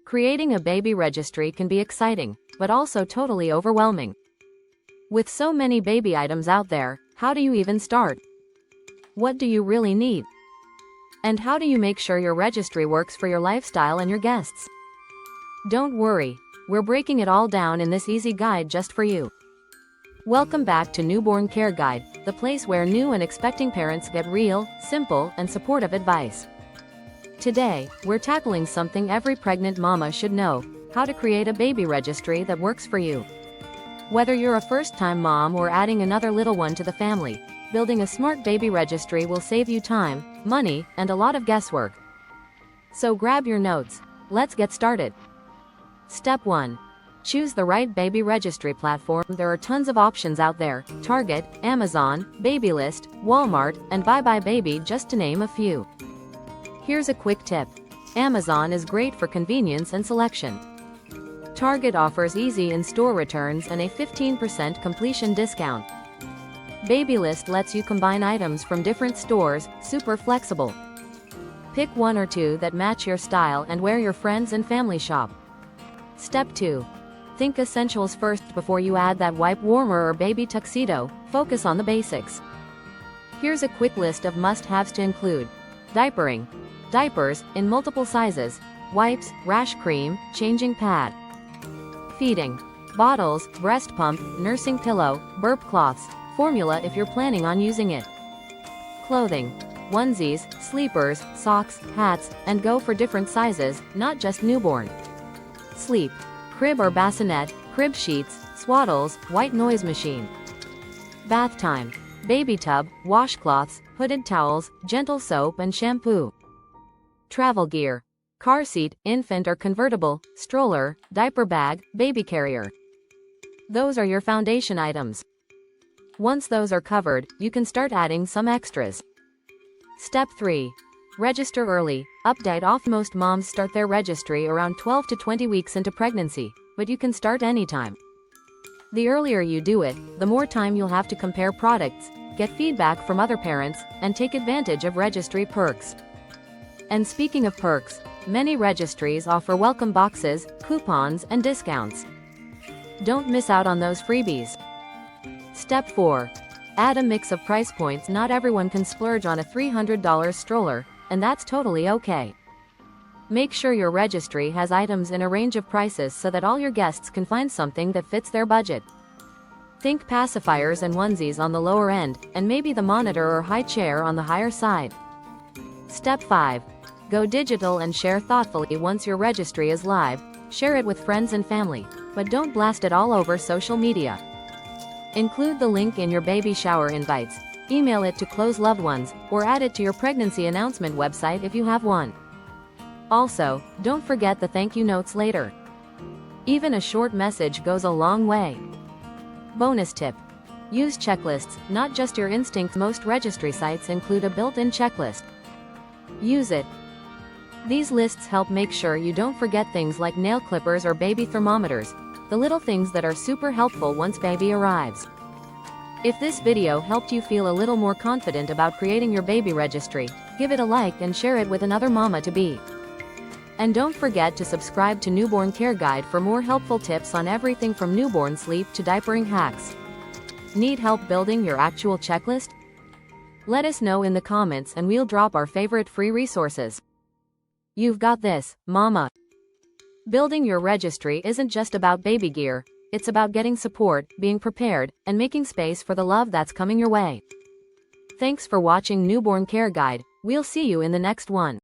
Creating a baby registry can be exciting, but also totally overwhelming. With so many baby items out there, how do you even start? What do you really need? And how do you make sure your registry works for your lifestyle and your guests? Don't worry, we're breaking it all down in this easy guide just for you. Welcome back to Newborn Care Guide, the place where new and expecting parents get real, simple, and supportive advice. Today, we're tackling something every pregnant mama should know: how to create a baby registry that works for you. Whether you're a first-time mom or adding another little one to the family, building a smart baby registry will save you time, money, and a lot of guesswork. So grab your notes. Let's get started. Step 1. Choose the right baby registry platform. There are tons of options out there: Target, Amazon, Babylist, Walmart, and Bye Baby, just to name a few. Here's a quick tip. Amazon is great for convenience and selection. Target offers easy in-store returns and a 15% completion discount. Babylist lets you combine items from different stores, super flexible. Pick one or two that match your style and where your friends and family shop. Step 2. Think essentials first before you add that wipe warmer or baby tuxedo. Focus on the basics. Here's a quick list of must-haves to include: diapering, diapers in multiple sizes, wipes, rash cream, changing pad. Feeding, bottles, breast pump, nursing pillow, burp cloths, formula if you're planning on using it. Clothing, onesies, sleepers, socks, hats, and go for different sizes, not just newborn. Sleep, crib or bassinet, crib sheets, swaddles, white noise machine. Bath time, baby tub, washcloths, hooded towels, gentle soap and shampoo. Travel gear, car seat, infant or convertible, stroller, diaper bag, baby carrier. Those are your foundation items. Once those are covered, you can start adding some extras. Step 3. Register early. Update off. Most moms start their registry around 12 to 20 weeks into pregnancy, but you can start anytime. The earlier you do it, the more time you'll have to compare products, get feedback from other parents, and take advantage of registry perks. And speaking of perks, many registries offer welcome boxes, coupons, and discounts. Don't miss out on those freebies. Step 4. Add a mix of price points. Not everyone can splurge on a $300 stroller, and that's totally okay. Make sure your registry has items in a range of prices so that all your guests can find something that fits their budget. Think pacifiers and onesies on the lower end, and maybe the monitor or high chair on the higher side. Step 5. Go digital and share thoughtfully. Once your registry is live, share it with friends and family, but don't blast it all over social media. Include the link in your baby shower invites, email it to close loved ones, or add it to your pregnancy announcement website if you have one. Also, don't forget the thank you notes later. Even a short message goes a long way. Bonus tip. Use checklists, not just your instincts. Most registry sites include a built-in checklist. Use it. These lists help make sure you don't forget things like nail clippers or baby thermometers, the little things that are super helpful once baby arrives. If this video helped you feel a little more confident about creating your baby registry, give it a like and share it with another mama-to-be. And don't forget to subscribe to Newborn Care Guide for more helpful tips on everything from newborn sleep to diapering hacks. Need help building your actual checklist? Let us know in the comments and we'll drop our favorite free resources. You've got this, mama. Building your registry isn't just about baby gear, it's about getting support, being prepared, and making space for the love that's coming your way. Thanks for watching Newborn Care Guide. We'll see you in the next one.